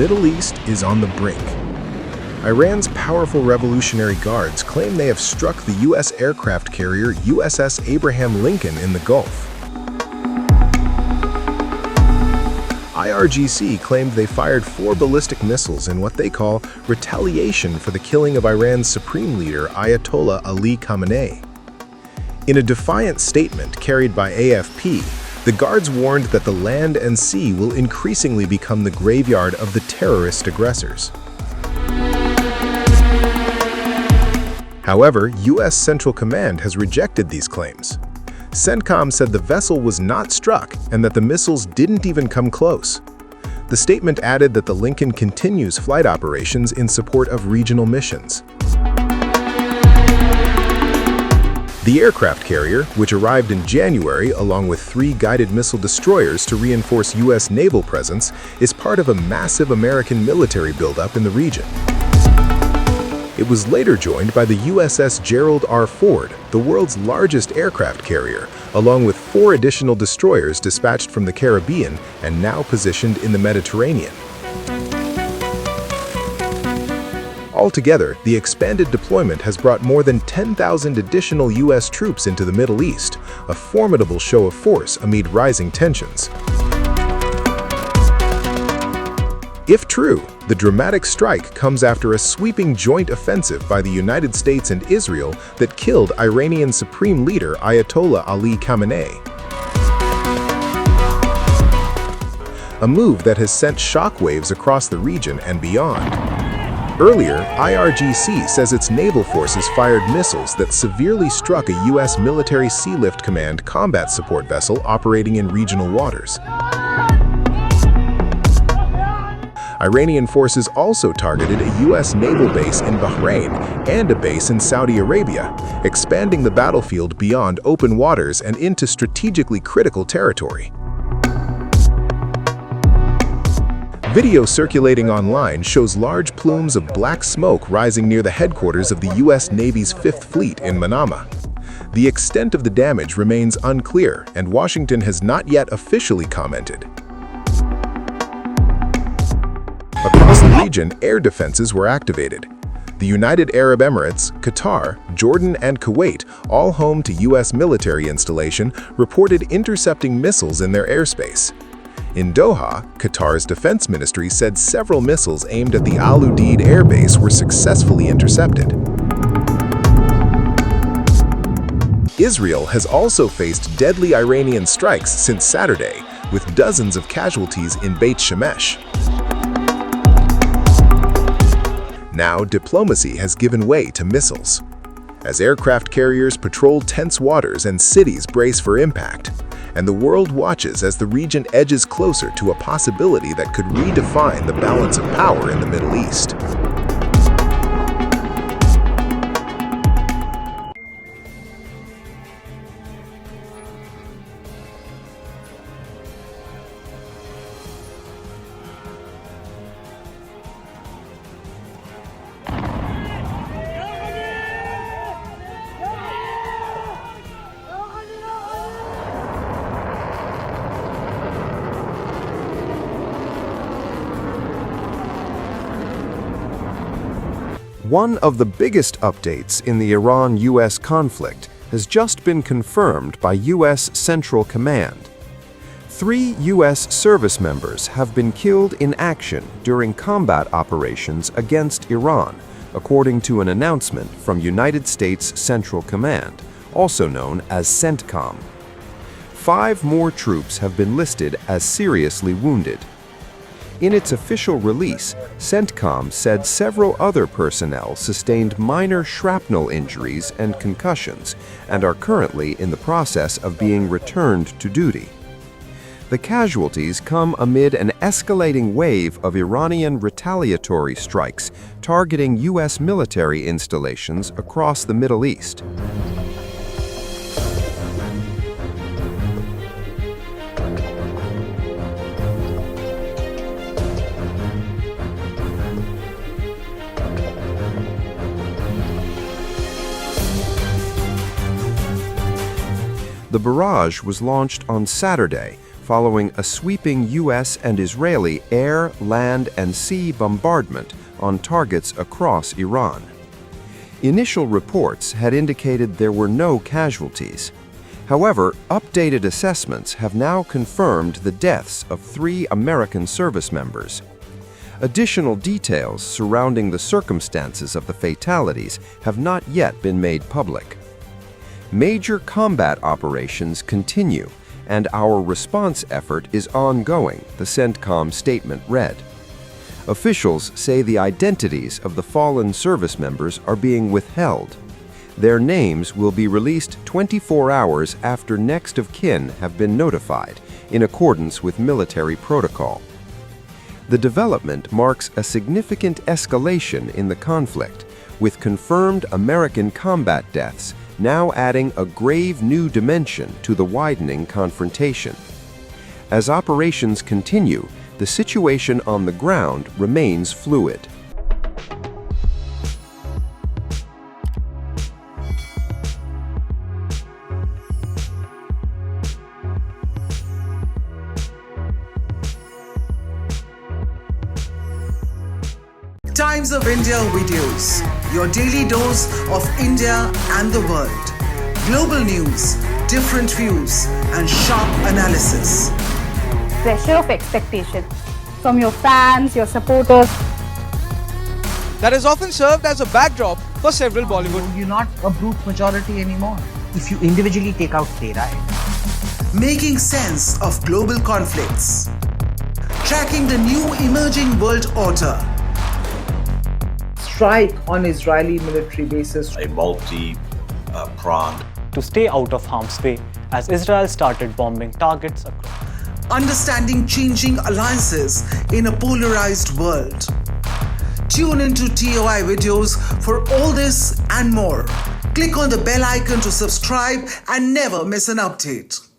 Middle East is on the brink. Iran's powerful Revolutionary Guards claim they have struck the U.S. aircraft carrier USS Abraham Lincoln in the Gulf. IRGC claimed they fired 4 ballistic missiles in what they call retaliation for the killing of Iran's supreme leader Ayatollah Ali Khamenei. In a defiant statement carried by AFP, the Guards warned that the land and sea will increasingly become the graveyard of the terrorist aggressors. However, U.S. Central Command has rejected these claims. CENTCOM said the vessel was not struck and that the missiles didn't even come close. The statement added that the Lincoln continues flight operations in support of regional missions. The aircraft carrier, which arrived in January along with 3 guided missile destroyers to reinforce U.S. naval presence, is part of a massive American military buildup in the region. It was later joined by the USS Gerald R. Ford, the world's largest aircraft carrier, along with 4 additional destroyers dispatched from the Caribbean and now positioned in the Mediterranean. Altogether, the expanded deployment has brought more than 10,000 additional U.S. troops into the Middle East, a formidable show of force amid rising tensions. If true, the dramatic strike comes after a sweeping joint offensive by the United States and Israel that killed Iranian Supreme Leader Ayatollah Ali Khamenei. A move that has sent shockwaves across the region and beyond. Earlier, IRGC says its naval forces fired missiles that severely struck a U.S. military Sea Lift Command combat support vessel operating in regional waters. Iranian forces also targeted a U.S. naval base in Bahrain and a base in Saudi Arabia, expanding the battlefield beyond open waters and into strategically critical territory. Video circulating online shows large plumes of black smoke rising near the headquarters of the U.S. Navy's 5th Fleet in Manama. The extent of the damage remains unclear, and Washington has not yet officially commented. Across the region, air defenses were activated. The United Arab Emirates, Qatar, Jordan, and Kuwait, all home to U.S. military installation, reported intercepting missiles in their airspace. In Doha, Qatar's defense ministry said several missiles aimed at the Al Udeid air base were successfully intercepted. Israel has also faced deadly Iranian strikes since Saturday, with dozens of casualties in Beit Shemesh. Now, diplomacy has given way to missiles. As aircraft carriers patrol tense waters and cities brace for impact, and the world watches as the region edges closer to a possibility that could redefine the balance of power in the Middle East. One of the biggest updates in the Iran-US conflict has just been confirmed by U.S. Central Command. 3 U.S. service members have been killed in action during combat operations against Iran, according to an announcement from United States Central Command, also known as CENTCOM. 5 more troops have been listed as seriously wounded. In its official release, CENTCOM said several other personnel sustained minor shrapnel injuries and concussions and are currently in the process of being returned to duty. The casualties come amid an escalating wave of Iranian retaliatory strikes targeting U.S. military installations across the Middle East. The barrage was launched on Saturday following a sweeping U.S. and Israeli air, land, and sea bombardment on targets across Iran. Initial reports had indicated there were no casualties. However, updated assessments have now confirmed the deaths of 3 American service members. Additional details surrounding the circumstances of the fatalities have not yet been made public. Major combat operations continue, and our response effort is ongoing, the CENTCOM statement read. Officials say the identities of the fallen service members are being withheld. Their names will be released 24 hours after next of kin have been notified, in accordance with military protocol. The development marks a significant escalation in the conflict, with confirmed American combat deaths now adding a grave new dimension to the widening confrontation. As operations continue, the situation on the ground remains fluid. Times of India videos, your daily dose of India and the world. Global news, different views, and sharp analysis. Pressure of expectation from your fans, your supporters. That has often served as a backdrop for several Bollywood. You're not a brute majority anymore. If you individually take out Tehran. Making sense of global conflicts. Tracking the new emerging world order. Strike on Israeli military bases. A multi-pronged. To stay out of harm's way as Israel started bombing targets across. Understanding changing alliances in a polarized world. Tune into TOI videos for all this and more. Click on the bell icon to subscribe and never miss an update.